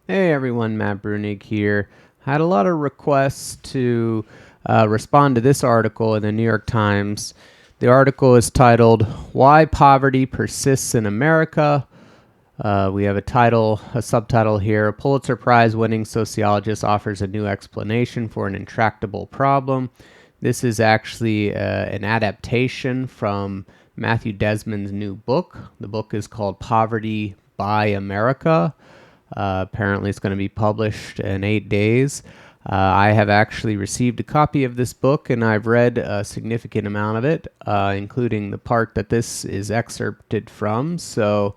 Hey everyone, Matt Brunig here. Had a lot of requests to respond to this article in the New York Times. The article is titled, Why Poverty Persists in America. We have a subtitle here. A Pulitzer Prize winning sociologist offers a new explanation for an intractable problem. This is actually an adaptation from Matthew Desmond's new book. The book is called Poverty by America. Apparently, it's going to be published in 8 days. I have actually received a copy of this book, and I've read a significant amount of it, including the part that this is excerpted from. So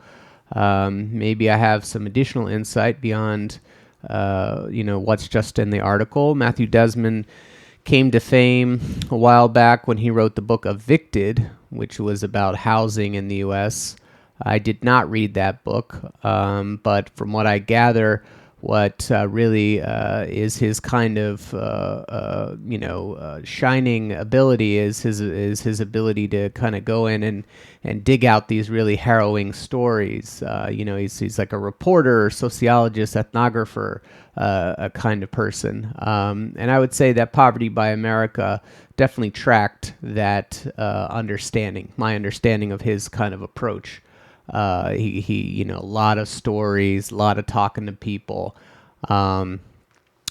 maybe I have some additional insight beyond, what's just in the article. Matthew Desmond came to fame a while back when he wrote the book Evicted, which was about housing in the U.S. I did not read that book, but from what I gather, what really is his kind of shining ability is his ability to kind of go in and dig out these really harrowing stories. He's like a reporter, sociologist, ethnographer, a kind of person. And I would say that Poverty by America definitely tracked that understanding, my understanding of his kind of approach. He a lot of stories, a lot of talking to people. And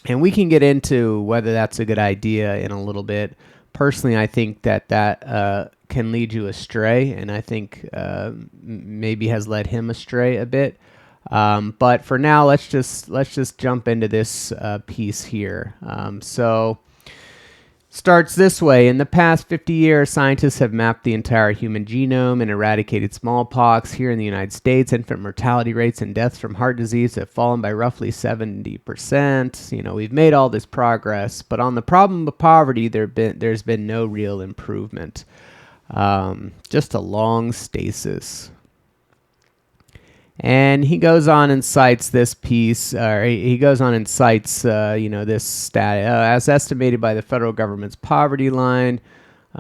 we can get into whether that's a good idea in a little bit. Personally, I think that can lead you astray, and I think maybe has led him astray a bit. But for now, let's just jump into this piece here. So starts this way. In the past 50 years, scientists have mapped the entire human genome and eradicated smallpox. Here in the United States, infant mortality rates and deaths from heart disease have fallen by roughly 70%. We've made all this progress, but on the problem of poverty, there's been no real improvement. Just a long stasis. And he goes on and cites this piece, this stat, as estimated by the federal government's poverty line,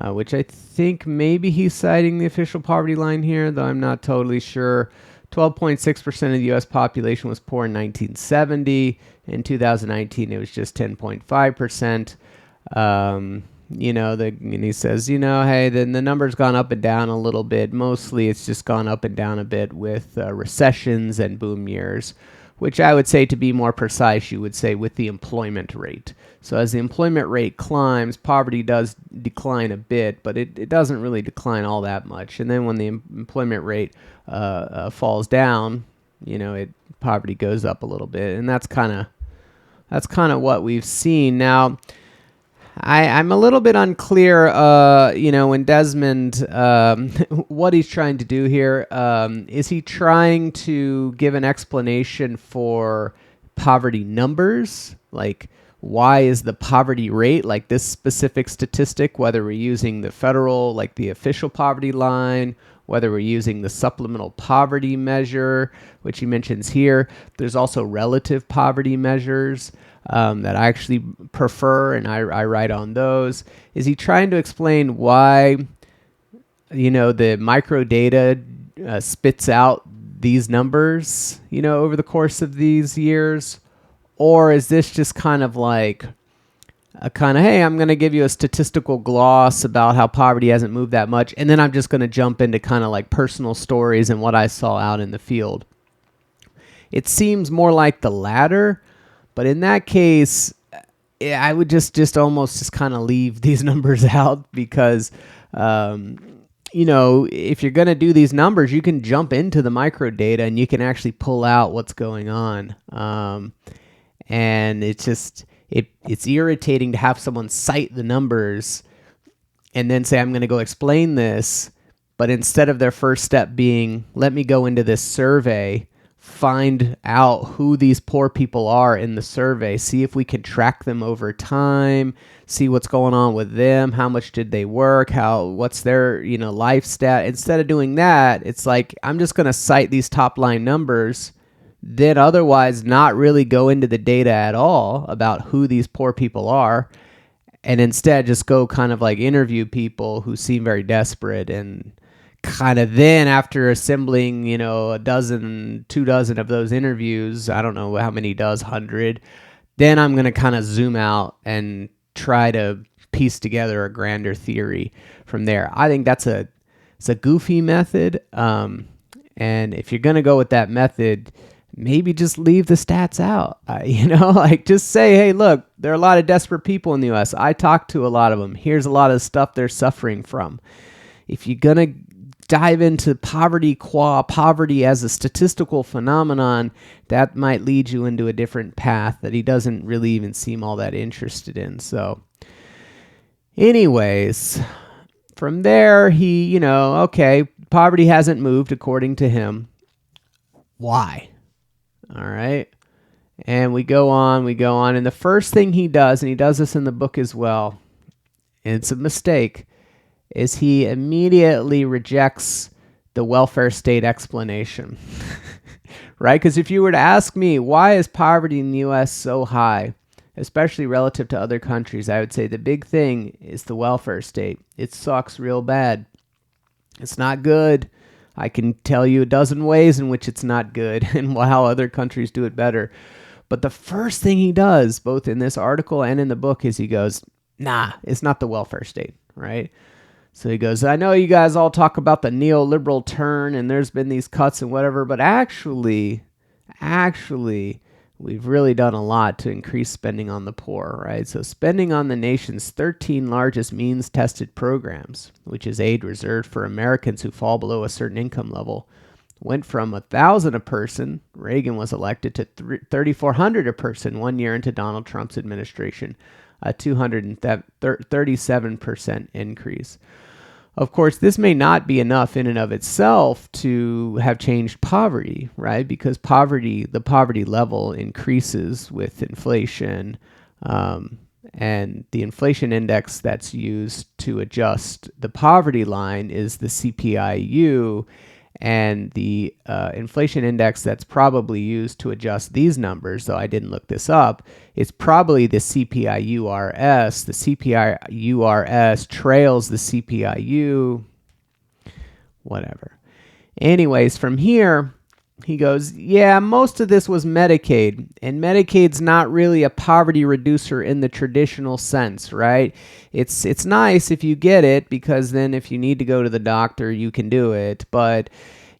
which I think maybe he's citing the official poverty line here, though I'm not totally sure. 12.6% of the U.S. population was poor in 1970. In 2019, it was just 10.5%. And he says, hey, then the number's gone up and down a little bit. Mostly it's just gone up and down a bit with recessions and boom years, which I would say, to be more precise, you would say with the employment rate. So as the employment rate climbs, poverty does decline a bit, but it doesn't really decline all that much. And then when the employment rate falls down, poverty goes up a little bit. And that's kind of what we've seen. Now, I'm a little bit unclear, when Desmond, what he's trying to do here. Is he trying to give an explanation for poverty numbers? Like, why is the poverty rate like this specific statistic, whether we're using the federal, like the official poverty line, whether we're using the supplemental poverty measure, which he mentions here. There's also relative poverty measures that I actually prefer, and I write on those. Is he trying to explain why, the micro data spits out these numbers, over the course of these years? Or is this just kind of like hey, I'm going to give you a statistical gloss about how poverty hasn't moved that much, and then I'm just going to jump into kind of like personal stories and what I saw out in the field? It seems more like the latter. But in that case, I would just almost kind of leave these numbers out because, if you're going to do these numbers, you can jump into the micro data and you can actually pull out what's going on. And it's irritating to have someone cite the numbers and then say, I'm going to go explain this. But instead of their first step being, let me go into this survey, find out who these poor people are in the survey, see if we can track them over time, see what's going on with them, how much did they work, what's their life stat. Instead of doing that, it's like, I'm just going to cite these top line numbers, then otherwise not really go into the data at all about who these poor people are, and instead just go kind of like interview people who seem very desperate and kind of then, after assembling, a dozen, 2 dozen of those interviews, I don't know how many does, 100, then I'm going to kind of zoom out and try to piece together a grander theory from there. I think it's a goofy method. And if you're going to go with that method, maybe just leave the stats out. Like just say, hey, look, there are a lot of desperate people in the U.S. I talked to a lot of them. Here's a lot of stuff they're suffering from. If you're going to dive into poverty as a statistical phenomenon, that might lead you into a different path that he doesn't really even seem all that interested in. So anyways, from there, he, okay, poverty hasn't moved according to him. Why? All right. And we go on. And the first thing he does, and he does this in the book as well, and it's a mistake, is he immediately rejects the welfare state explanation, right? Because if you were to ask me, why is poverty in the U.S. so high, especially relative to other countries, I would say the big thing is the welfare state. It sucks real bad. It's not good. I can tell you a dozen ways in which it's not good and how other countries do it better. But the first thing he does, both in this article and in the book, is he goes, nah, it's not the welfare state, right? So he goes, I know you guys all talk about the neoliberal turn and there's been these cuts and whatever, but actually, we've really done a lot to increase spending on the poor, right? So spending on the nation's 13 largest means-tested programs, which is aid reserved for Americans who fall below a certain income level, went from $1,000 a person, Reagan was elected, to $3,400 a person 1 year into Donald Trump's administration, a 237% increase. Of course, this may not be enough in and of itself to have changed poverty, right? Because the poverty level increases with inflation, and the inflation index that's used to adjust the poverty line is the CPI-U, and the inflation index that's probably used to adjust these numbers, though I didn't look this up, is probably the CPI-URS. The CPI-URS trails the CPI-U, whatever. Anyways, from here, he goes, yeah, most of this was Medicaid, and Medicaid's not really a poverty reducer in the traditional sense, right? It's nice if you get it, because then if you need to go to the doctor, you can do it, but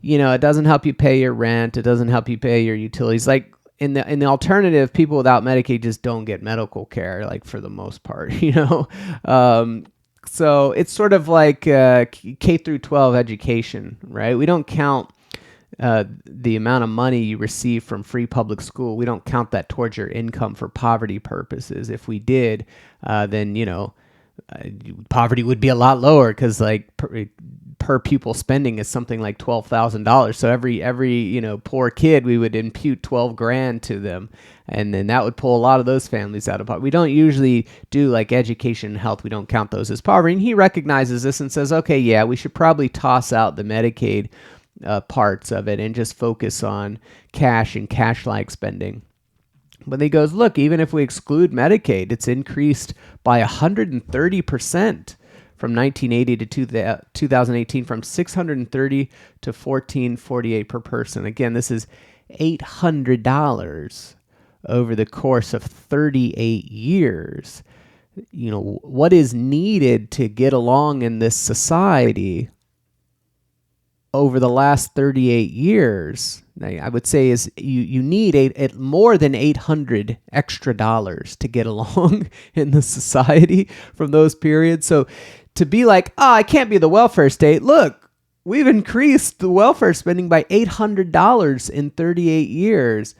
it doesn't help you pay your rent, it doesn't help you pay your utilities. Like in the alternative, people without Medicaid just don't get medical care, like for the most part, so it's sort of like K through 12 education, right? We don't count the amount of money you receive from free public school. We don't count that towards your income for poverty purposes. If we did, then poverty would be a lot lower, because like per pupil spending is something like $12,000. So every poor kid, we would impute $12,000 to them, and then that would pull a lot of those families out of poverty. We don't usually do like education and health. We don't count those as poverty. And he recognizes this and says, okay, yeah, we should probably toss out the Medicaid parts of it and just focus on cash and cash-like spending. But he goes, look, even if we exclude Medicaid, it's increased by 130% from 1980 to 2018, from $630 to $1,448 per person. Again, this is $800 over the course of 38 years. What is needed to get along in this society over the last 38 years, I would say, is you need more than $800 extra to get along in the society from those periods. So to be like, I can't be the welfare state. Look, we've increased the welfare spending by $800 in 38 years.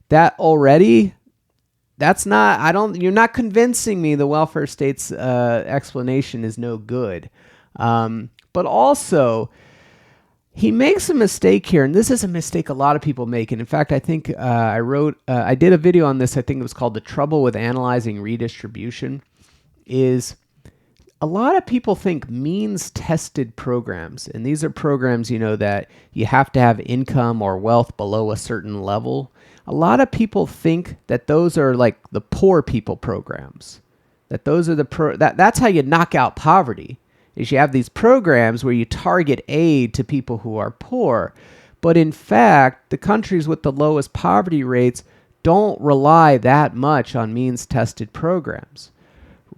That already, you're not convincing me the welfare state's explanation is no good. But also, he makes a mistake here, and this is a mistake a lot of people make. And in fact, I think I did a video on this. I think it was called "The Trouble with Analyzing Redistribution." Is a lot of people think means-tested programs, and these are programs, that you have to have income or wealth below a certain level. A lot of people think that those are like the poor people programs. That those are that's how you knock out poverty. is you have these programs where you target aid to people who are poor. But in fact, the countries with the lowest poverty rates don't rely that much on means-tested programs,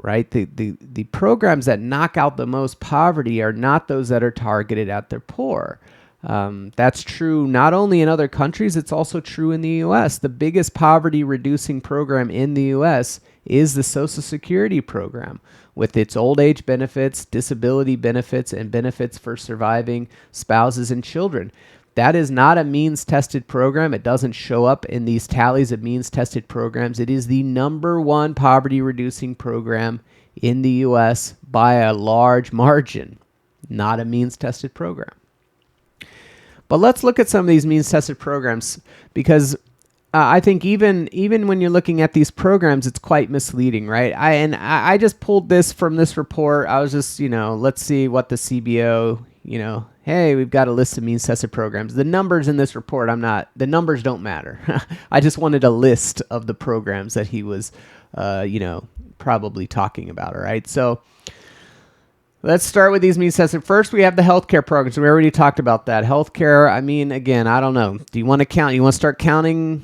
right? The programs that knock out the most poverty are not those that are targeted at their poor. That's true not only in other countries, it's also true in the U.S. The biggest poverty-reducing program in the U.S. is the Social Security program, with its old age benefits, disability benefits, and benefits for surviving spouses and children. That is not a means-tested program. It doesn't show up in these tallies of means-tested programs. It is the number one poverty-reducing program in the U.S. by a large margin, not a means-tested program. But let's look at some of these means-tested programs, because I think even when you're looking at these programs, it's quite misleading, right? I just pulled this from this report. I was just, let's see what the CBO, hey, we've got a list of means-tested programs. The numbers in this report, the numbers don't matter. I just wanted a list of the programs that he was, probably talking about, all right? So let's start with these means-tested. First, we have the healthcare programs. We already talked about that. Healthcare, again, I don't know. Do you want to start counting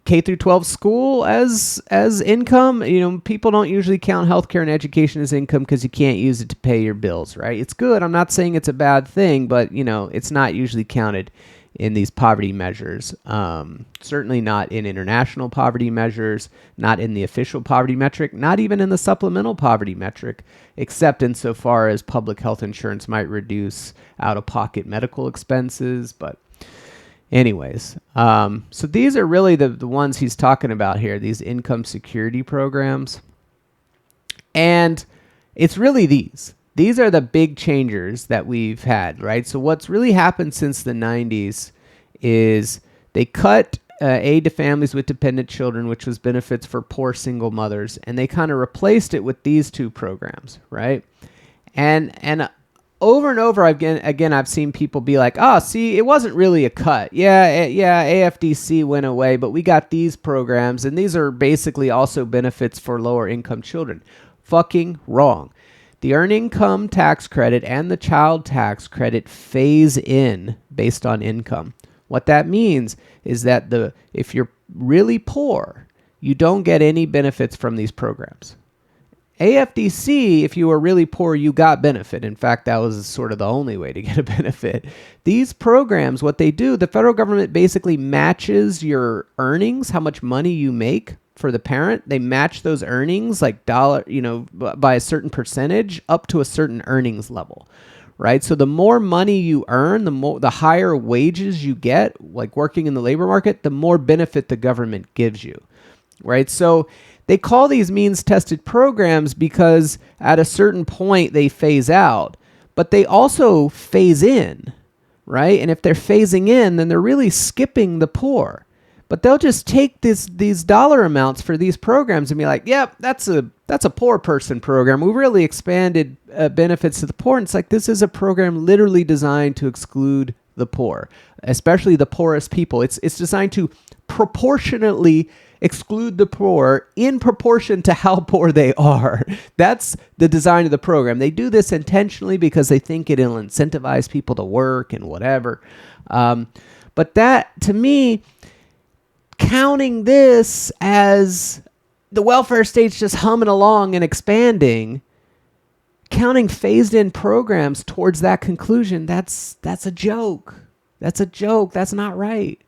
K through 12 school as income? People don't usually count healthcare and education as income because you can't use it to pay your bills, right? It's good. I'm not saying it's a bad thing, but it's not usually counted in these poverty measures. Certainly not in international poverty measures, not in the official poverty metric, not even in the supplemental poverty metric, except insofar as public health insurance might reduce out-of-pocket medical expenses. But anyways, so these are really the ones he's talking about here, these income security programs. And it's really these. These are the big changers that we've had, right? So what's really happened since the 90s is they cut aid to families with dependent children, which was benefits for poor single mothers, and they kind of replaced it with these two programs, right? And over and over again, I've seen people be like, oh, see, it wasn't really a cut. Yeah, AFDC went away, but we got these programs, and these are basically also benefits for lower income children. Fucking wrong. The earned income tax credit and the child tax credit phase in based on income. What that means is that if you're really poor, you don't get any benefits from these programs. AFDC, if you were really poor, you got benefit. In fact, that was sort of the only way to get a benefit. These programs, what they do, the federal government basically matches your earnings, how much money you make for the parent. They match those earnings like by a certain percentage up to a certain earnings level, right? So the more money you earn, the higher wages you get, like working in the labor market, the more benefit the government gives you, right? So they call these means-tested programs because at a certain point they phase out, but they also phase in, right? And if they're phasing in, then they're really skipping the poor. But they'll just take these dollar amounts for these programs and be like, yep, that's a poor person program. We really expanded benefits to the poor. And it's like, this is a program literally designed to exclude the poor, especially the poorest people. It's designed to proportionately exclude the poor in proportion to how poor they are. That's the design of the program. They do this intentionally because they think it'll incentivize people to work and whatever. But that, to me, counting this as the welfare state's just humming along and expanding, counting phased-in programs towards that conclusion, that's a joke. That's a joke. That's not right.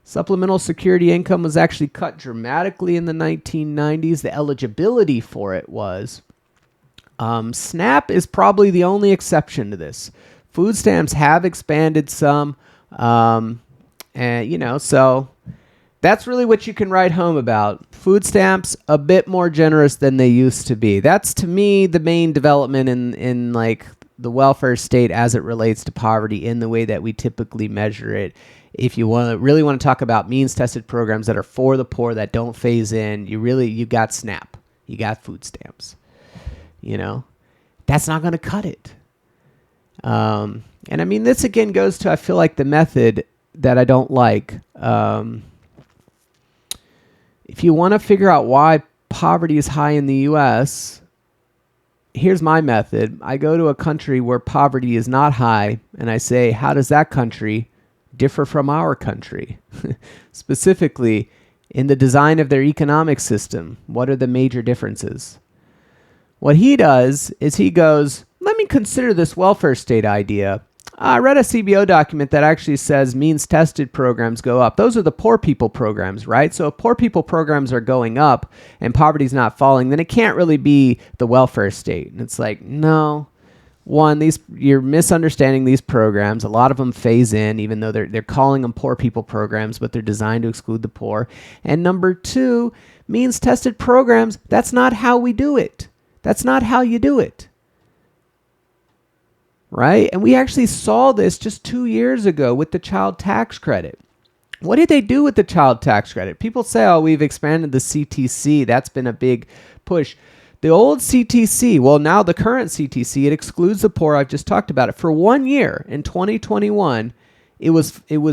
Supplemental security income was actually cut dramatically in the 1990s. The eligibility for it was. SNAP is probably the only exception to this. Food stamps have expanded some, so that's really what you can write home about. Food stamps, a bit more generous than they used to be. That's, to me, the main development in like the welfare state as it relates to poverty in the way that we typically measure it. If you really want to talk about means-tested programs that are for the poor that don't phase in, you got SNAP, you got food stamps. That's not going to cut it. And this again goes to, I feel like, the method that I don't like. If you want to figure out why poverty is high in the U.S., here's my method. I go to a country where poverty is not high, and I say, how does that country differ from our country? Specifically, in the design of their economic system, what are the major differences? What he does is he goes, let me consider this welfare state idea. I read a CBO document that actually says means tested programs go up. Those are the poor people programs, right? So if poor people programs are going up and poverty's not falling, then it can't really be the welfare state. And it's like, no. One, you're misunderstanding these programs. A lot of them phase in, even though they're calling them poor people programs, but they're designed to exclude the poor. And number two, means tested programs, that's not how we do it. That's not how you do it. Right? And we actually saw this just 2 years ago with the child tax credit. What did they do with the child tax credit? People say, oh, we've expanded the CTC. That's been a big push. The old CTC, well, now the current CTC, it excludes the poor. I've just talked about it. For 1 year in 2021, it was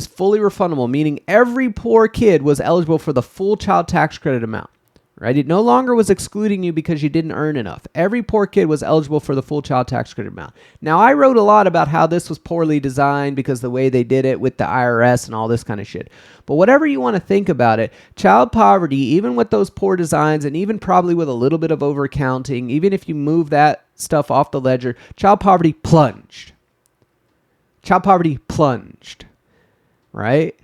fully refundable, meaning every poor kid was eligible for the full child tax credit amount. Right? It no longer was excluding you because you didn't earn enough. Every poor kid was eligible for the full child tax credit amount. Now, I wrote a lot about how this was poorly designed because the way they did it with the IRS and all this kind of shit. But whatever you want to think about it, child poverty, even with those poor designs and even probably with a little bit of overcounting, even if you move that stuff off the ledger, child poverty plunged. Child poverty plunged. Right?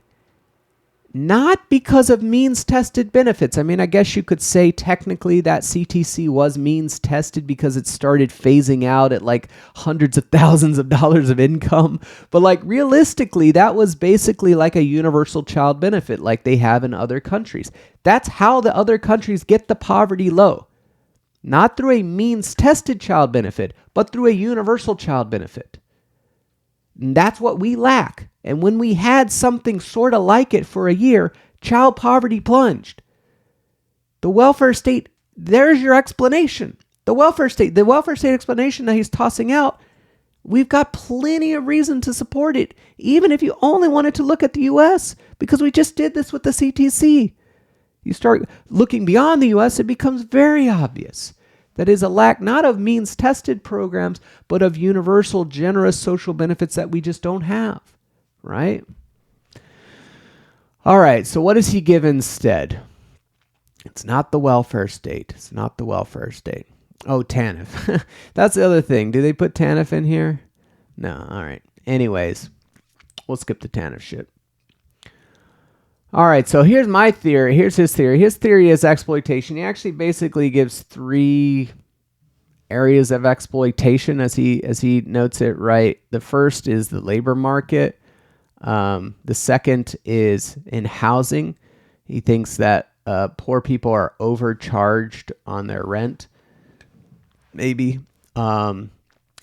Not because of means-tested benefits. I mean, I guess you could say technically that CTC was means-tested because it started phasing out at like hundreds of thousands of dollars of income. But like realistically, that was basically like a universal child benefit like they have in other countries. That's how the other countries get the poverty low. Not through a means-tested child benefit, but through a universal child benefit. And that's what we lack. And when we had something sort of like it for a year, child poverty plunged. The welfare state, there's your explanation. The welfare state explanation that he's tossing out, we've got plenty of reason to support it, even if you only wanted to look at the U.S., because we just did this with the CTC. You start looking beyond the U.S., it becomes very obvious. That is a lack not of means-tested programs, but of universal, generous social benefits that we just don't have. Right? All right, so what does he give instead? It's not the welfare state. It's not the welfare state. Oh, TANF. That's the other thing. Do they put TANF in here? No, all right. Anyways, we'll skip the TANF shit. All right, so here's my theory. Here's his theory. His theory is exploitation. He actually basically gives 3 areas of exploitation as he notes it, right? The first is the labor market. The second is in housing. He thinks that poor people are overcharged on their rent, maybe. And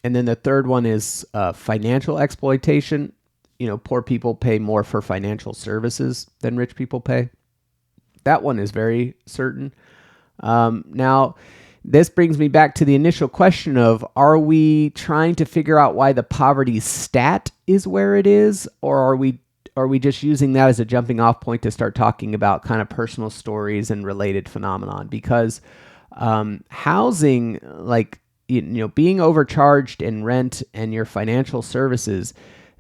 then the third one is financial exploitation. You know, poor people pay more for financial services than rich people pay. That one is very certain. Now, this brings me back to the initial question of, are we trying to figure out why the poverty stat is where it is, or are we just using that as a jumping off point to start talking about kind of personal stories and related phenomenon? Because housing, like, you know, being overcharged in rent and your financial services,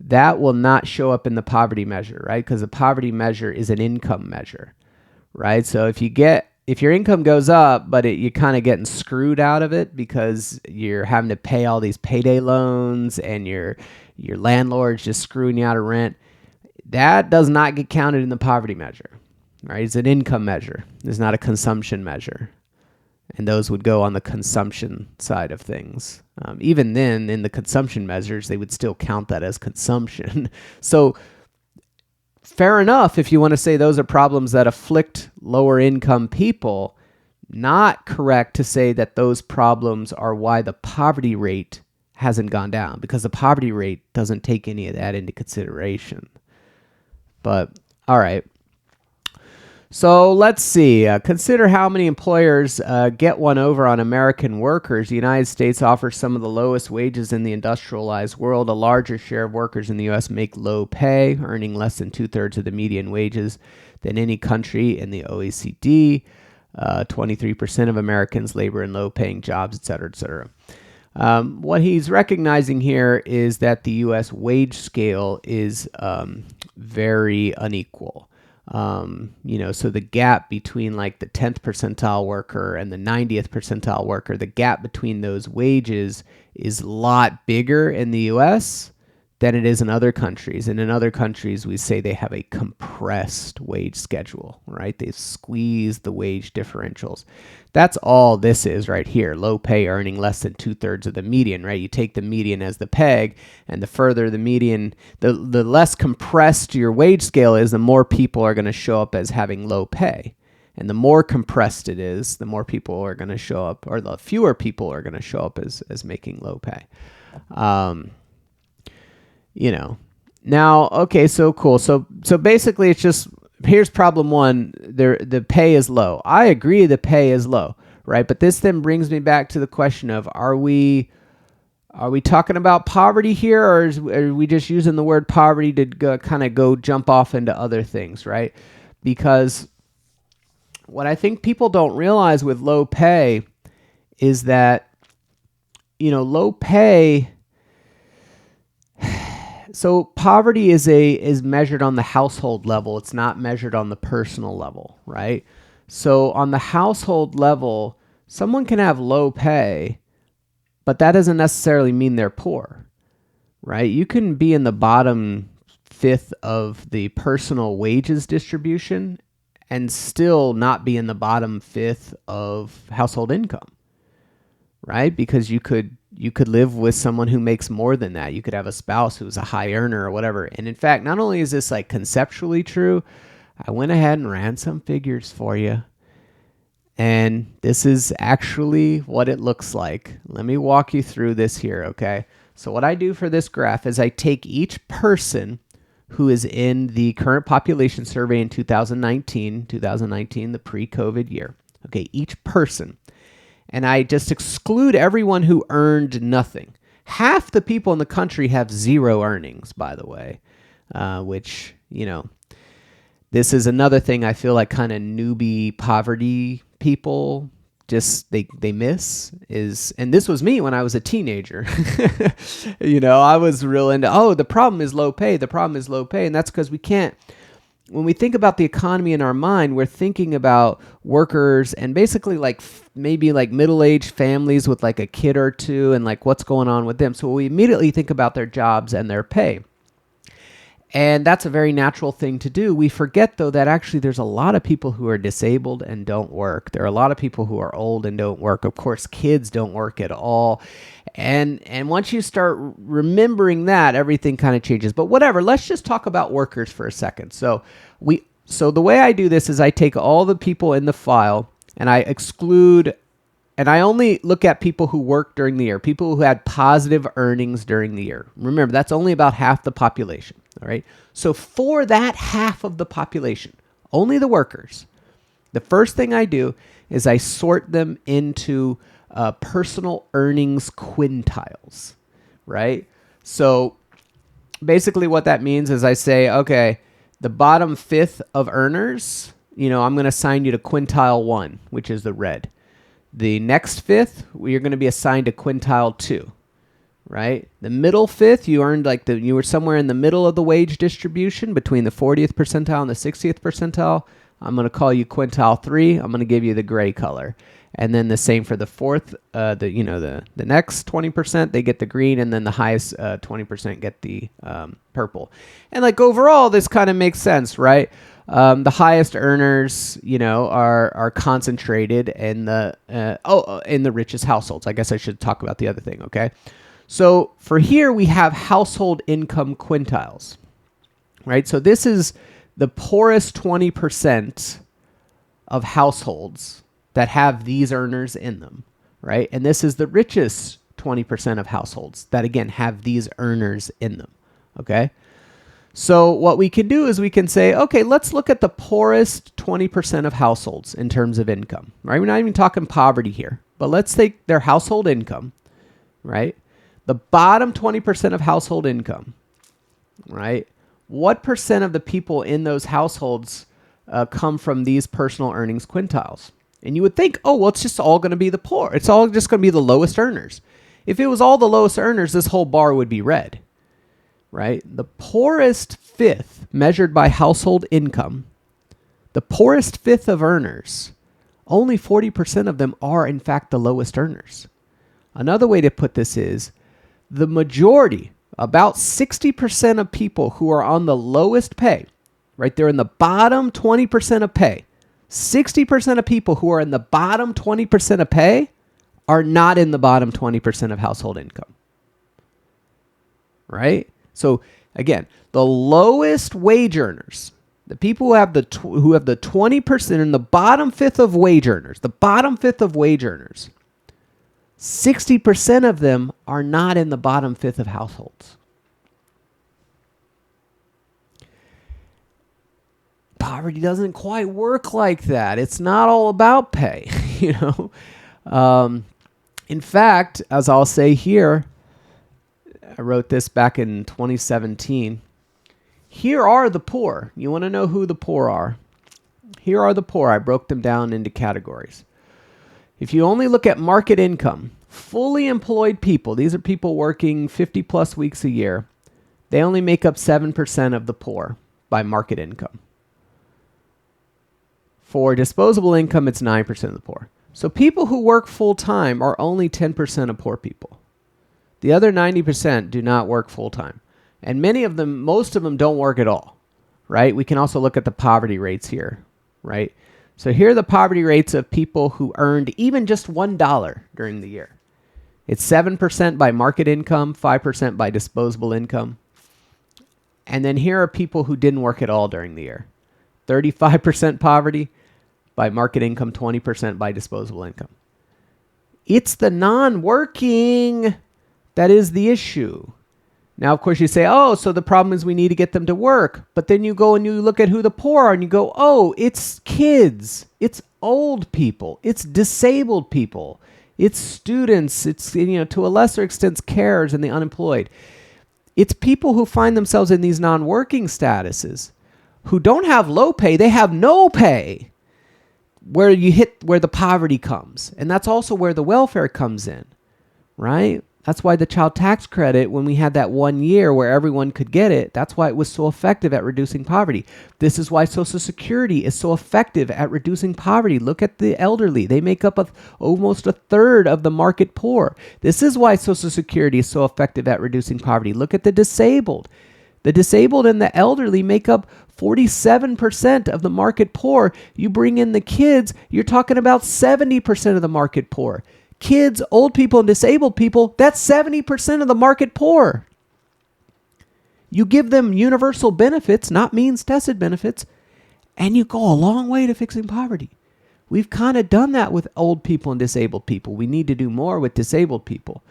that will not show up in the poverty measure, right? Because the poverty measure is an income measure, right? So if your income goes up, but you're kind of getting screwed out of it because you're having to pay all these payday loans and your landlord's just screwing you out of rent, that does not get counted in the poverty measure, right? It's an income measure. It's not a consumption measure. And those would go on the consumption side of things. Even then, in the consumption measures, they would still count that as consumption. So fair enough if you want to say those are problems that afflict lower income people. Not correct to say that those problems are why the poverty rate hasn't gone down, because the poverty rate doesn't take any of that into consideration. But all right. So let's see. Consider how many employers get one over on American workers. The United States offers some of the lowest wages in the industrialized world. A larger share of workers in the U.S. make low pay, earning less than 2/3 of the median wages than any country in the OECD. 23% of Americans labor in low-paying jobs, et cetera, et cetera. What he's recognizing here is that the U.S. wage scale is very unequal. So the gap between like the 10th percentile worker and the 90th percentile worker, the gap between those wages is a lot bigger in the U.S. than it is in other countries. And in other countries, we say they have a compressed wage schedule, right? They've squeezed the wage differentials. That's all this is right here. Low pay earning less than 2/3 of the median, right? You take the median as the peg, and the further the median, the less compressed your wage scale is, the more people are going to show up as having low pay. And the more compressed it is, the more people are going to show up, or the fewer people are going to show up as making low pay. Now, okay, so cool. So basically it's just, here's problem one. The pay is low. I agree the pay is low, right? But this then brings me back to the question of, are we talking about poverty here, or are we just using the word poverty to go jump off into other things, right? Because what I think people don't realize with low pay is that, low pay. So poverty is measured on the household level. It's not measured on the personal level, right? So on the household level, someone can have low pay, but that doesn't necessarily mean they're poor, right? You can be in the bottom fifth of the personal wages distribution and still not be in the bottom fifth of household income, right? Because you could live with someone who makes more than that. You could have a spouse who's a high earner or whatever. And in fact, not only is this like conceptually true, I went ahead and ran some figures for you. And this is actually what it looks like. Let me walk you through this here, okay? So what I do for this graph is I take each person who is in the current population survey in 2019, the pre-COVID year. Okay, each person. And I just exclude everyone who earned nothing. Half the people in the country have zero earnings, by the way, which, this is another thing I feel like kind of newbie poverty people just, they miss is, and this was me when I was a teenager. I was real into, the problem is low pay. The problem is low pay. And that's because we can't, when we think about the economy in our mind, we're thinking about workers and basically maybe middle-aged families with like a kid or two and like what's going on with them. So we immediately think about their jobs and their pay. And that's a very natural thing to do. We forget, though, that actually there's a lot of people who are disabled and don't work. There are a lot of people who are old and don't work. Of course, kids don't work at all. And once you start remembering that, everything kind of changes. But whatever, let's just talk about workers for a second. So the way I do this is I take all the people in the file and I exclude, and I only look at people who worked during the year, people who had positive earnings during the year. Remember, that's only about half the population. All right. So for that half of the population, only the workers, the first thing I do is I sort them into personal earnings quintiles, right? So basically what that means is I say, okay, the bottom fifth of earners, I'm going to assign you to quintile 1, which is the red. The next fifth, you're going to be assigned to quintile 2. Right? The middle fifth, you earned you were somewhere in the middle of the wage distribution between the 40th percentile and the 60th percentile. I'm going to call you quintile 3. I'm going to give you the gray color. And then the same for the fourth, the next 20%, they get the green, and then the highest 20% get the purple. And overall, this kind of makes sense, right? The highest earners, are concentrated in the richest households. I guess I should talk about the other thing, okay? So for here, we have household income quintiles, right? So this is the poorest 20% of households that have these earners in them, right? And this is the richest 20% of households that, again, have these earners in them, okay? So what we can do is we can say, okay, let's look at the poorest 20% of households in terms of income, right? We're not even talking poverty here, but let's take their household income, right? The bottom 20% of household income, right? What percent of the people in those households come from these personal earnings quintiles? And you would think, it's just all going to be the poor. It's all just going to be the lowest earners. If it was all the lowest earners, this whole bar would be red, right? The poorest fifth, measured by household income, the poorest fifth of earners, only 40% of them are, in fact, the lowest earners. Another way to put this is the majority, about 60% of people who are on the lowest pay, right? They're in the bottom 20% of pay. 60% of people who are in the bottom 20% of pay are not in the bottom 20% of household income, right? So again, the lowest wage earners, the people who have the 20% in the bottom fifth of wage earners, 60% of them are not in the bottom fifth of households. Poverty doesn't quite work like that. It's not all about pay, you know. In fact, as I'll say here, I wrote this back in 2017. Here are the poor. You want to know who the poor are? Here are the poor. I broke them down into categories. If you only look at market income, fully employed people, these are people working 50 plus weeks a year, they only make up 7% of the poor by market income. For disposable income, it's 9% of the poor. So people who work full time are only 10% of poor people. The other 90% do not work full time. And most of them don't work at all, right? We can also look at the poverty rates here, right? So here are the poverty rates of people who earned even just $1 during the year. It's 7% by market income, 5% by disposable income. And then here are people who didn't work at all during the year. 35% poverty by market income, 20% by disposable income. It's the non-working that is the issue. Now, of course, you say, oh, so the problem is we need to get them to work. But then you go and you look at who the poor are and you go, oh, it's kids, it's old people, it's disabled people, it's students, it's, to a lesser extent, carers and the unemployed. It's people who find themselves in these non-working statuses who don't have low pay, they have no pay. Where the poverty comes. And that's also where the welfare comes in, right? That's why the child tax credit, when we had that 1 year where everyone could get it, that's why it was so effective at reducing poverty. This is why Social Security is so effective at reducing poverty. Look at the elderly. They make up almost a third of the market poor. This is why Social Security is so effective at reducing poverty. Look at the disabled. The disabled and the elderly make up 47% of the market poor. You bring in the kids, you're talking about 70% of the market poor. Kids, old people, and disabled people, that's 70% of the market poor. You give them universal benefits, not means-tested benefits, and you go a long way to fixing poverty. We've kind of done that with old people and disabled people. We need to do more with disabled people.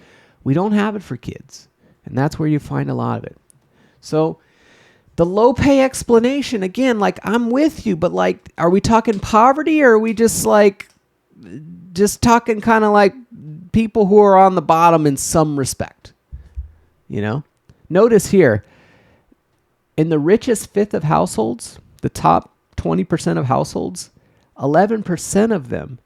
We don't have it for kids, and that's where you find a lot of it. So the low pay explanation, again, I'm with you, but are we talking poverty or are we just talking kind of like people who are on the bottom in some respect? Notice here, in the richest fifth of households, the top 20% of households, 11% of them,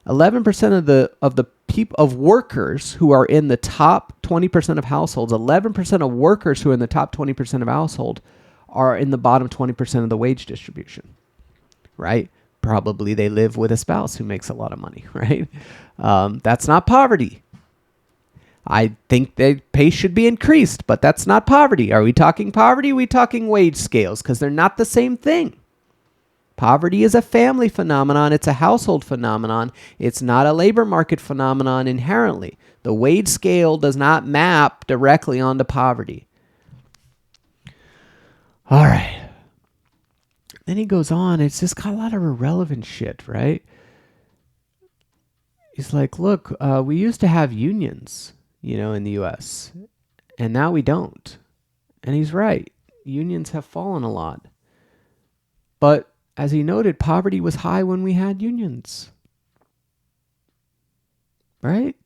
11% of workers who are in the top 20% of households, 11% of workers who are in the top 20% of household are in the bottom 20% of the wage distribution, right? Probably they live with a spouse who makes a lot of money, right? That's not poverty. I think that pay should be increased, but that's not poverty. Are we talking poverty? Are we talking wage scales? Because they're not the same thing. Poverty is a family phenomenon. It's a household phenomenon. It's not a labor market phenomenon inherently. The wage scale does not map directly onto poverty. All right. Then he goes on. It's just got a lot of irrelevant shit, right? He's like, look, we used to have unions, in the U.S., and now we don't. And he's right. Unions have fallen a lot. But as he noted, poverty was high when we had unions. Right?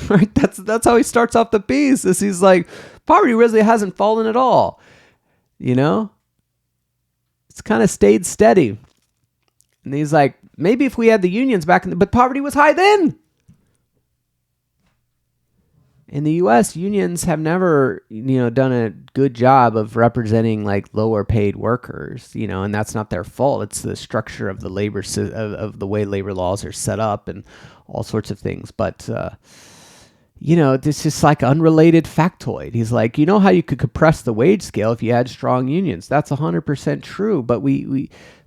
Right? That's how he starts off the piece. He's like, poverty really hasn't fallen at all. It's kind of stayed steady. And he's like, maybe if we had the unions back but poverty was high then. In the U.S., unions have never, done a good job of representing like lower paid workers, and that's not their fault. It's the structure of the of the way labor laws are set up and all sorts of things. But this is like unrelated factoid. He's like, how you could compress the wage scale if you had strong unions. That's 100% true. But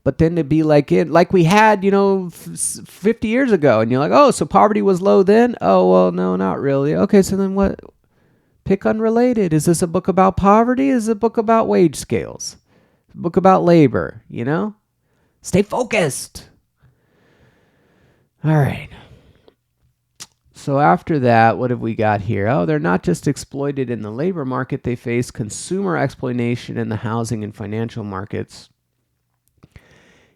but then to be like like we had, 50 years ago, and you're like, oh, so poverty was low then? Oh, well, no, not really. Okay, so then what? Pick unrelated. Is this a book about poverty? Is it a book about wage scales? A book about labor, Stay focused. All right. So after that, what have we got here? Oh, they're not just exploited in the labor market. They face consumer exploitation in the housing and financial markets.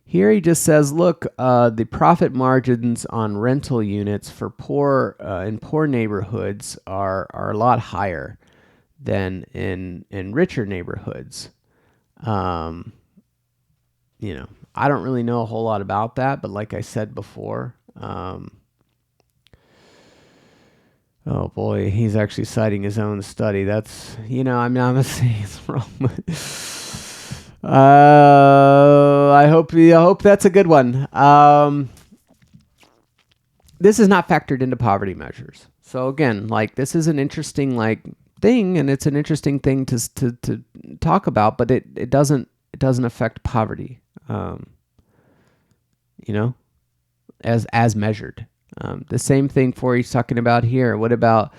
Here he just says, look, the profit margins on rental units for in poor neighborhoods are a lot higher than in richer neighborhoods. I don't really know a whole lot about that, but like I said before, oh boy, he's actually citing his own study. That's, I'm not saying it's wrong, but I hope that's a good one. This is not factored into poverty measures. So again, like this is an interesting thing, and it's an interesting thing to talk about, but it doesn't affect poverty. As measured. The same thing he's talking about here. What about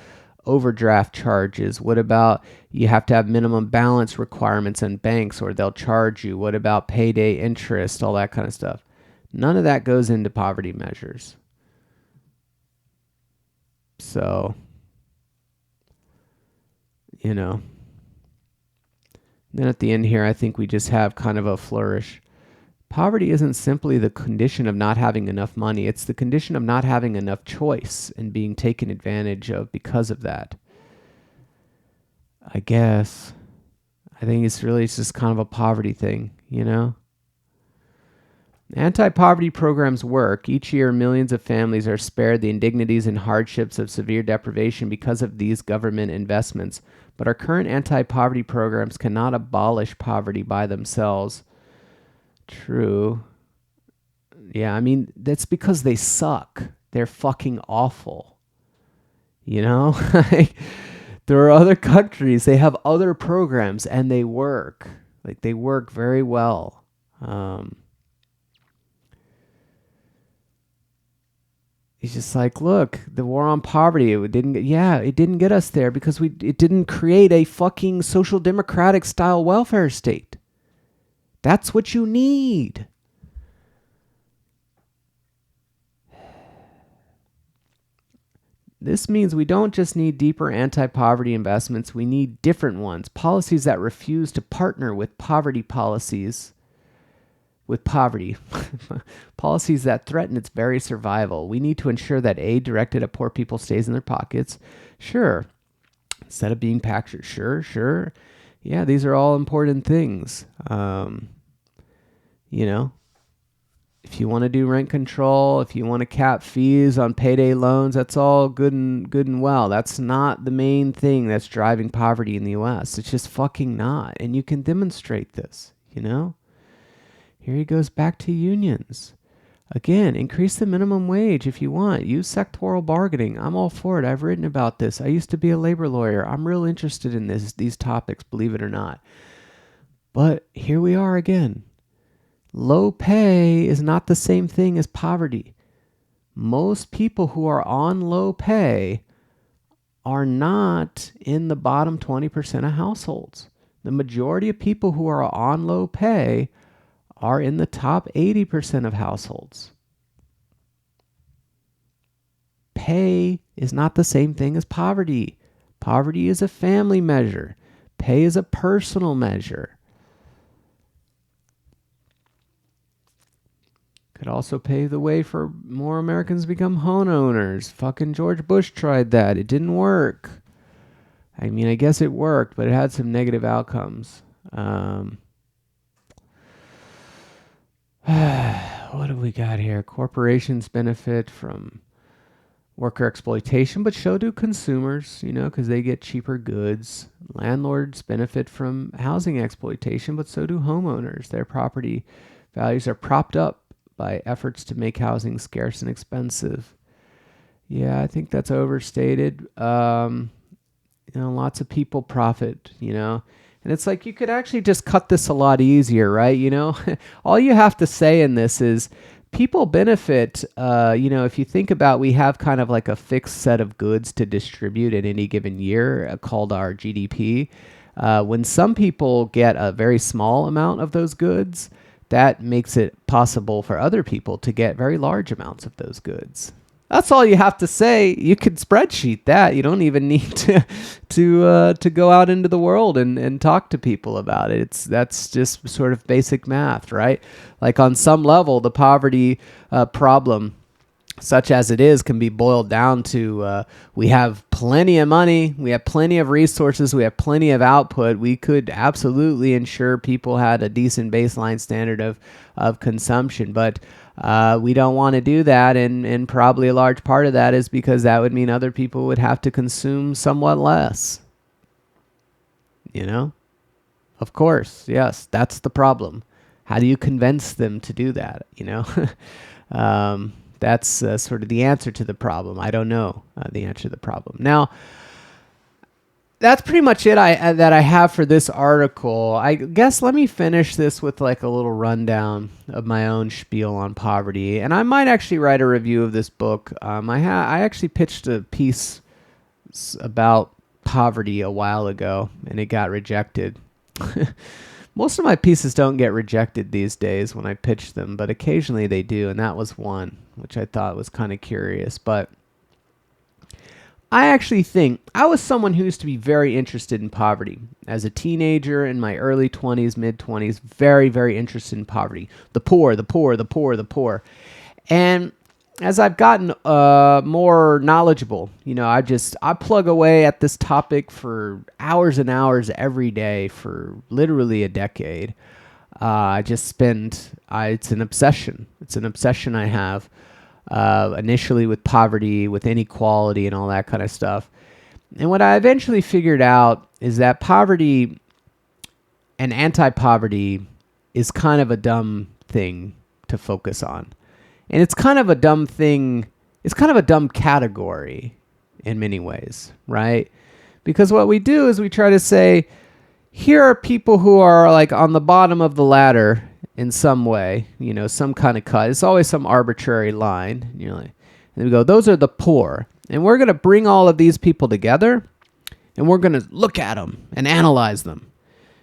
overdraft charges? What about you have to have minimum balance requirements in banks or they'll charge you? What about payday interest? All that kind of stuff. None of that goes into poverty measures. So, then at the end here, I think we just have kind of a flourish. Poverty isn't simply the condition of not having enough money. It's the condition of not having enough choice and being taken advantage of because of that. I guess. I think it's just kind of a poverty thing, Anti-poverty programs work. Each year, millions of families are spared the indignities and hardships of severe deprivation because of these government investments. But our current anti-poverty programs cannot abolish poverty by themselves. True. Yeah, I mean, that's because they suck. They're fucking awful. There are other countries, they have other programs and they work. Like they work very well. He's just like, look, the war on poverty, it didn't get us there because it didn't create a fucking social democratic style welfare state. That's what you need. This means we don't just need deeper anti-poverty investments, we need different ones. Policies that refuse to partner with poverty policies. Policies that threaten its very survival. We need to ensure that aid directed at poor people stays in their pockets. Sure. Instead of being packed. Sure. Yeah, these are all important things. If you want to do rent control, if you want to cap fees on payday loans, that's all good and well. That's not the main thing that's driving poverty in the U.S. It's just fucking not. And you can demonstrate this, Here he goes back to unions. Again, increase the minimum wage if you want. Use sectoral bargaining. I'm all for it. I've written about this. I used to be a labor lawyer. I'm real interested in these topics, believe it or not. But here we are again. Low pay is not the same thing as poverty. Most people who are on low pay are not in the bottom 20% of households. The majority of people who are on low pay are in the top 80% of households. Pay is not the same thing as poverty. Poverty is a family measure. Pay is a personal measure. Could also pave the way for more Americans to become homeowners. Fucking George Bush tried that. It didn't work. I mean, I guess it worked, but it had some negative outcomes. What have we got here? Corporations benefit from worker exploitation, but so do consumers, because they get cheaper goods. Landlords benefit from housing exploitation, but so do homeowners. Their property values are propped up by efforts to make housing scarce and expensive. Yeah, I think that's overstated. Lots of people profit, and it's like you could actually just cut this a lot easier, right? All you have to say in this is people benefit. If you think about, we have kind of like a fixed set of goods to distribute in any given year called our GDP. When some people get a very small amount of those goods, that makes it possible for other people to get very large amounts of those goods. That's all you have to say. You could spreadsheet that. You don't even need to go out into the world and talk to people about it. That's just sort of basic math, right? Like on some level, the poverty problem, such as it is, can be boiled down to we have plenty of money, we have plenty of resources, we have plenty of output. We could absolutely ensure people had a decent baseline standard of consumption, but we don't want to do that, and probably a large part of that is because that would mean other people would have to consume somewhat less. Of course, yes, that's the problem. How do you convince them to do that? That's sort of the answer to the problem. I don't know the answer to the problem. Now, that's pretty much it that I have for this article. I guess let me finish this with like a little rundown of my own spiel on poverty. And I might actually write a review of this book. I actually pitched a piece about poverty a while ago, and it got rejected. Most of my pieces don't get rejected these days when I pitch them, but occasionally they do, and that was one, which I thought was kind of curious. But I actually think I was someone who used to be very interested in poverty. As a teenager in my early 20s, mid-20s, very, very interested in poverty. The poor, the poor, the poor, the poor. And as I've gotten more knowledgeable, I plug away at this topic for hours and hours every day for literally a decade. It's an obsession. It's an obsession I have. Initially with poverty, with inequality, and all that kind of stuff. And what I eventually figured out is that poverty and anti-poverty is kind of a dumb thing to focus on. And it's kind of a dumb thing. It's kind of a dumb category in many ways, right? Because what we do is we try to say, here are people who are like on the bottom of the ladder in some way, some kind of cut. It's always some arbitrary line. And we go, those are the poor. And we're going to bring all of these people together, and we're going to look at them and analyze them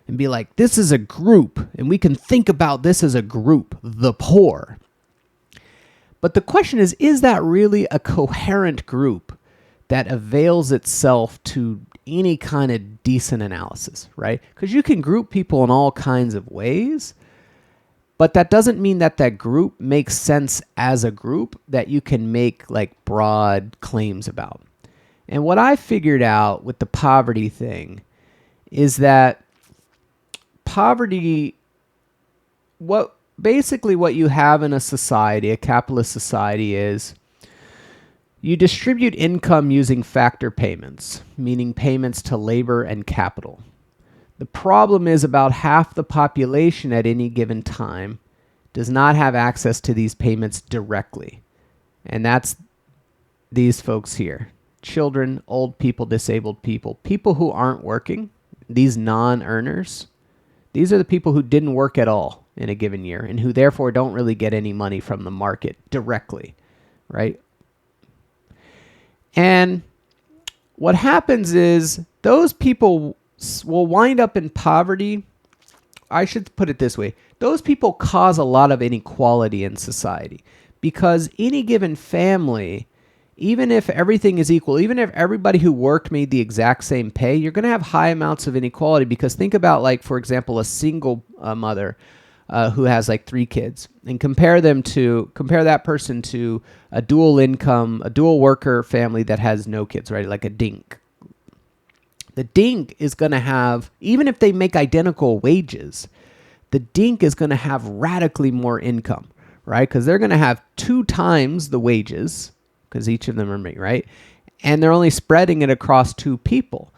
and be like, this is a group, and we can think about this as a group, the poor. But the question is that really a coherent group that avails itself to any kind of decent analysis, right? Because you can group people in all kinds of ways, but that doesn't mean that group makes sense as a group that you can make like broad claims about. And what I figured out with the poverty thing is that poverty, what you have in a society, a capitalist society, is you distribute income using factor payments, meaning payments to labor and capital. The problem is about half the population at any given time does not have access to these payments directly. And that's these folks here. Children, old people, disabled people, people who aren't working, these non-earners. These are the people who didn't work at all in a given year and who therefore don't really get any money from the market directly, right? And what happens is those people will wind up in poverty. I should put it this way. Those people cause a lot of inequality in society because any given family, even if everything is equal, even if everybody who worked made the exact same pay, you're going to have high amounts of inequality because think about, like, for example, a single mother who has like 3 kids and compare that person to a dual income, a dual worker family that has no kids, right? Like a dink. The dink is going to have, even if they make identical wages, the dink is going to have radically more income, right? Because they're going to have 2 times the wages because each of them are me, right? And they're only spreading it across 2 people,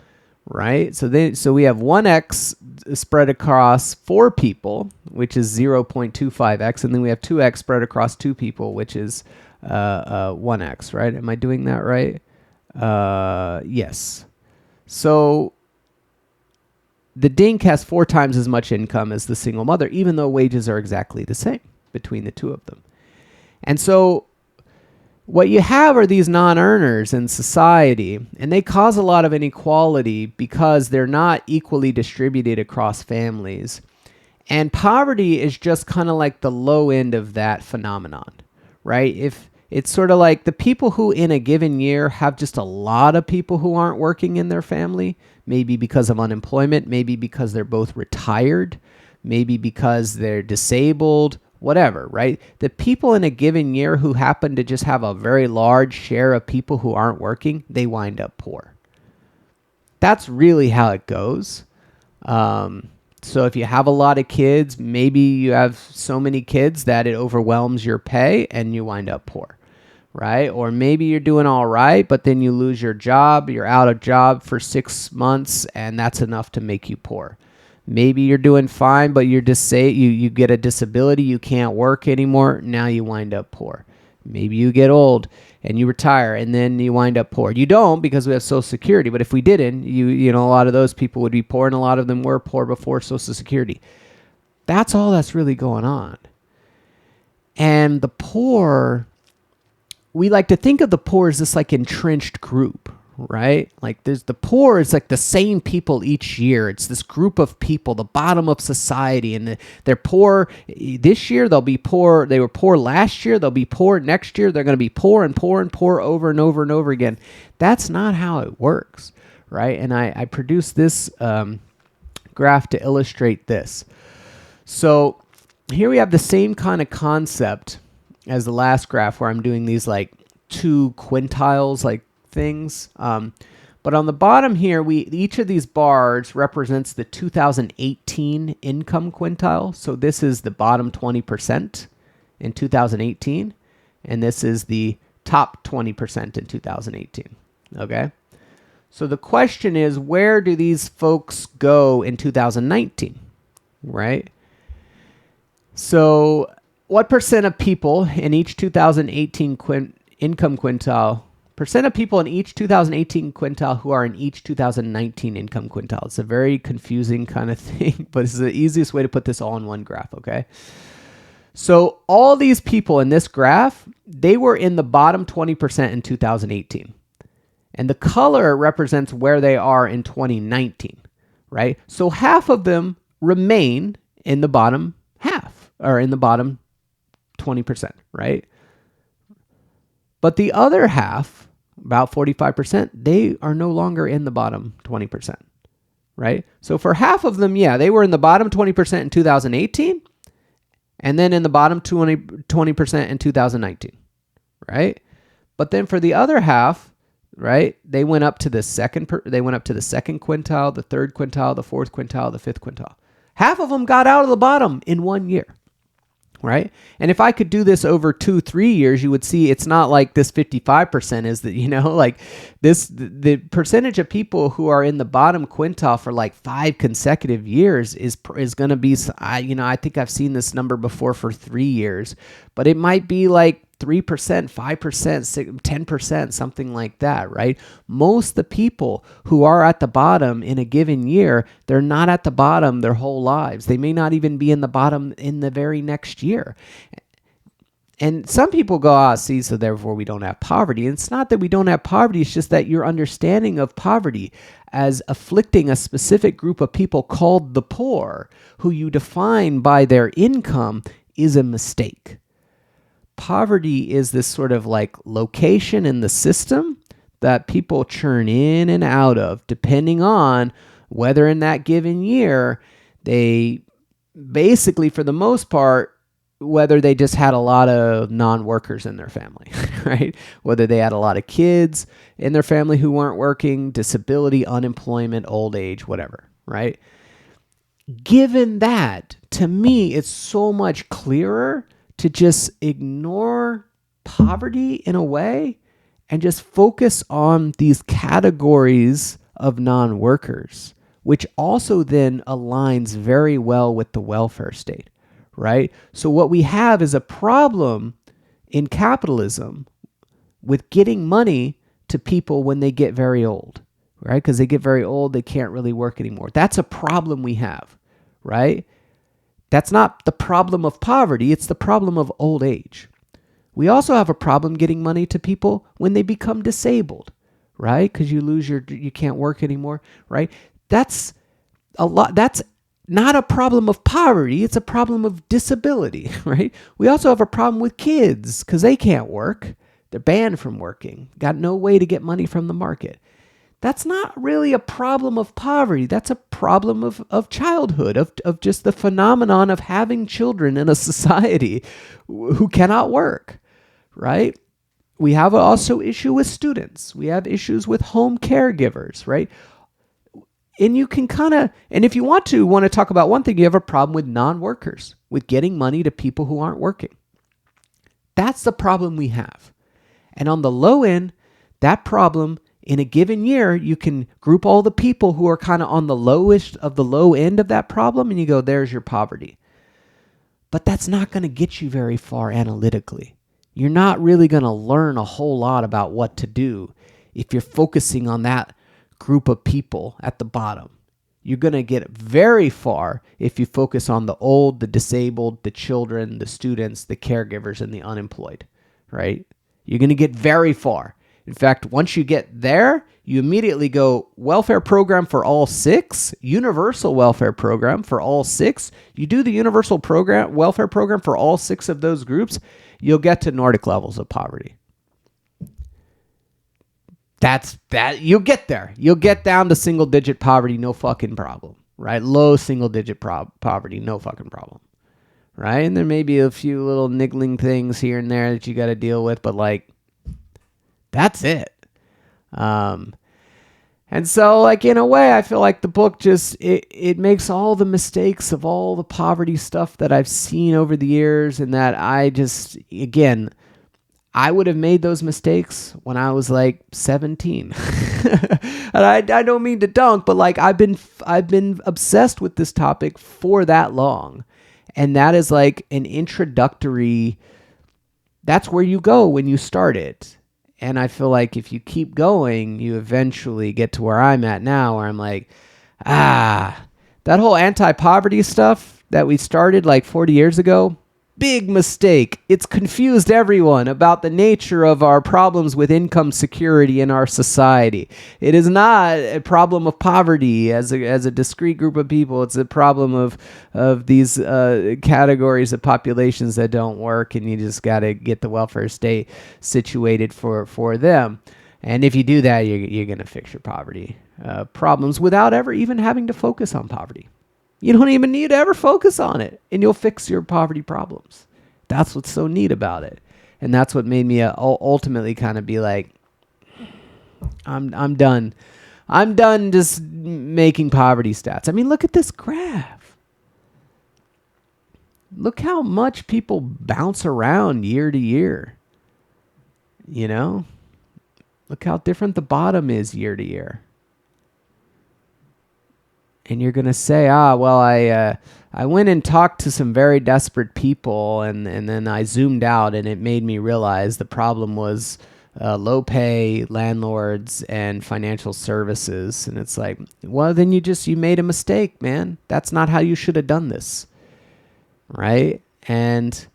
right? So we have 1x spread across 4 people, which is 0.25x, and then we have 2x spread across 2 people, which is 1x, right? Am I doing that right? Yes. So the dink has 4 times as much income as the single mother, even though wages are exactly the same between the 2 of them. And so what you have are these non-earners in society, and they cause a lot of inequality because they're not equally distributed across families. And poverty is just kind of like the low end of that phenomenon, right? If it's sort of like the people who in a given year have just a lot of people who aren't working in their family, maybe because of unemployment, maybe because they're both retired, maybe because they're disabled, whatever, right? The people in a given year who happen to just have a very large share of people who aren't working, they wind up poor. That's really how it goes. So if you have a lot of kids, maybe you have so many kids that it overwhelms your pay and you wind up poor, right? Or maybe you're doing all right, but then you lose your job, you're out of job for 6 months, and that's enough to make you poor. Maybe you're doing fine, but you get a disability, you can't work anymore, now you wind up poor. Maybe you get old and you retire and then you wind up poor. You don't, because we have Social Security, but if we didn't, a lot of those people would be poor, and a lot of them were poor before Social Security. That's all that's really going on. And the poor, we like to think of the poor as this like entrenched group, right? Like there's the poor is like the same people each year. It's this group of people, the bottom of society, and they're poor this year. They'll be poor. They were poor last year. They'll be poor next year. They're going to be poor and poor and poor over and over and over again. That's not how it works, right? And I produced this graph to illustrate this. So here we have the same kind of concept as the last graph, where I'm doing these like 2 quintiles, like things. But on the bottom here, each of these bars represents the 2018 income quintile. So this is the bottom 20% in 2018, and this is the top 20% in 2018. Okay? So the question is, where do these folks go in 2019? Right? So what percent of people in each 2018 income quintile, percent of people in each 2018 quintile who are in each 2019 income quintile? It's a very confusing kind of thing, but it's the easiest way to put this all in one graph, okay? So all these people in this graph, they were in the bottom 20% in 2018. And the color represents where they are in 2019, right? So half of them remain in the bottom half, or in the bottom 20%, right? But the other half, about 45%, they are no longer in the bottom 20%, right? So for half of them, yeah, they were in the bottom 20% in 2018, and then in the bottom 20% in 2019, right? But then for the other half, right, they went up to the second quintile, the third quintile, the fourth quintile, the fifth quintile. Half of them got out of the bottom in 1 year. Right? And if I could do this over 2-3 years, you would see it's not like this 55% is that, like this, the percentage of people who are in the bottom quintile for like 5 consecutive years is going to be, I think I've seen this number before for 3 years, but it might be like 3%, 5%, 10%, something like that, right? Most of the people who are at the bottom in a given year, they're not at the bottom their whole lives. They may not even be in the bottom in the very next year. And some people go, see, so therefore we don't have poverty. And it's not that we don't have poverty, it's just that your understanding of poverty as afflicting a specific group of people called the poor, who you define by their income, is a mistake. Poverty is this sort of like location in the system that people churn in and out of, depending on whether in that given year they basically, for the most part, whether they just had a lot of non-workers in their family, right? Whether they had a lot of kids in their family who weren't working, disability, unemployment, old age, whatever, right? Given that, to me, it's so much clearer to just ignore poverty in a way and just focus on these categories of non-workers, which also then aligns very well with the welfare state, right? So what we have is a problem in capitalism with getting money to people when they get very old, right? Because they get very old, they can't really work anymore. That's a problem we have, right? That's not the problem of poverty, it's the problem of old age. We also have a problem getting money to people when they become disabled, right? Because you can't work anymore, right? That's not a problem of poverty, it's a problem of disability, right? We also have a problem with kids because they can't work. They're banned from working, got no way to get money from the market. That's not really a problem of poverty. That's a problem of childhood, of just the phenomenon of having children in a society who cannot work, right? We have also issue with students. We have issues with home caregivers, right? And you can and if you want to talk about one thing, you have a problem with non-workers, with getting money to people who aren't working. That's the problem we have. And on the low end, that problem in a given year, you can group all the people who are kind of on the lowest of the low end of that problem, and you go, there's your poverty. But that's not going to get you very far analytically. You're not really going to learn a whole lot about what to do if you're focusing on that group of people at the bottom. You're going to get very far if you focus on the old, the disabled, the children, the students, the caregivers, and the unemployed, right? You're going to get very far. In fact, once you get there, you immediately go welfare program for all 6, universal welfare program for all 6. You do the universal welfare program for all 6 of those groups, you'll get to Nordic levels of poverty. You'll get there. You'll get down to single digit poverty, no fucking problem, right? Low single digit poverty, no fucking problem, right? And there may be a few little niggling things here and there that you got to deal with, but that's it. And so in a way, I feel like the book just, it makes all the mistakes of all the poverty stuff that I've seen over the years, and that I would have made those mistakes when I was 17. And I don't mean to dunk, but I've been obsessed with this topic for that long. And that is an introductory, that's where you go when you start it. And I feel like if you keep going, you eventually get to where I'm at now, where I'm that whole anti-poverty stuff that we started 40 years ago, big mistake. It's confused everyone about the nature of our problems with income security in our society. It is not a problem of poverty as a discrete group of people. It's a problem of these categories of populations that don't work, and you just got to get the welfare state situated for them. And if you do that, you're going to fix your poverty problems without ever even having to focus on poverty. You don't even need to ever focus on it, and you'll fix your poverty problems. That's what's so neat about it. And that's what made me ultimately kind of be I'm done. I'm done just making poverty stats. I mean, look at this graph. Look how much people bounce around year to year. Look how different the bottom is year to year. And you're going to say, I went and talked to some very desperate people, and then I zoomed out, and it made me realize the problem was low pay, landlords, and financial services. And it's then you made a mistake, man. That's not how you should have done this. Right? And,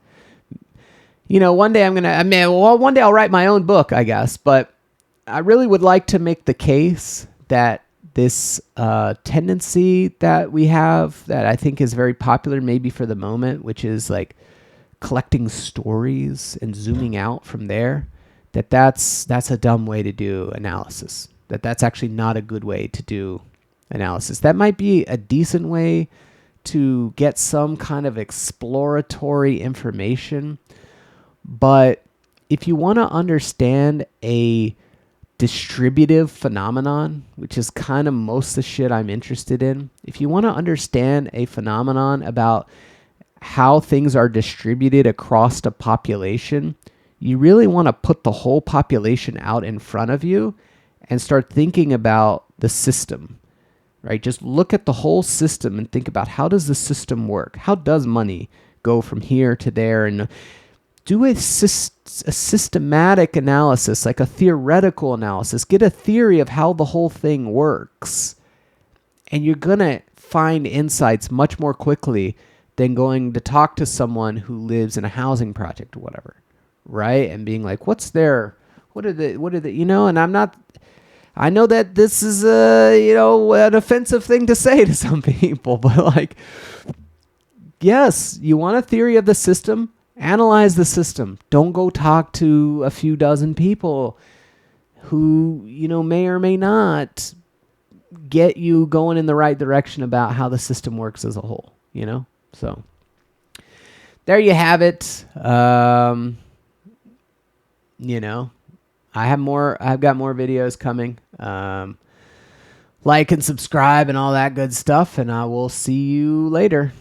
one day one day I'll write my own book, I guess, but I really would like to make the case that this tendency that we have that I think is very popular maybe for the moment, which is collecting stories and zooming out from there, that's a dumb way to do analysis. That's actually not a good way to do analysis. That might be a decent way to get some kind of exploratory information, but if you want to understand a distributive phenomenon, which is kind of most the shit I'm interested in. If you want to understand a phenomenon about how things are distributed across the population, you really want to put the whole population out in front of you and start thinking about the system, right? Just look at the whole system and think about, how does the system work? How does money go from here to there? And do a systematic analysis, like a theoretical analysis. Get a theory of how the whole thing works. And you're going to find insights much more quickly than going to talk to someone who lives in a housing project or whatever, right? And being like, what are the, and I know that this is an offensive thing to say to some people, but like, yes, you want a theory of the system, analyze the system. Don't go talk to a few dozen people who, may or may not get you going in the right direction about how the system works as a whole, So there you have it. I've got more videos coming. Like and subscribe and all that good stuff, and I will see you later.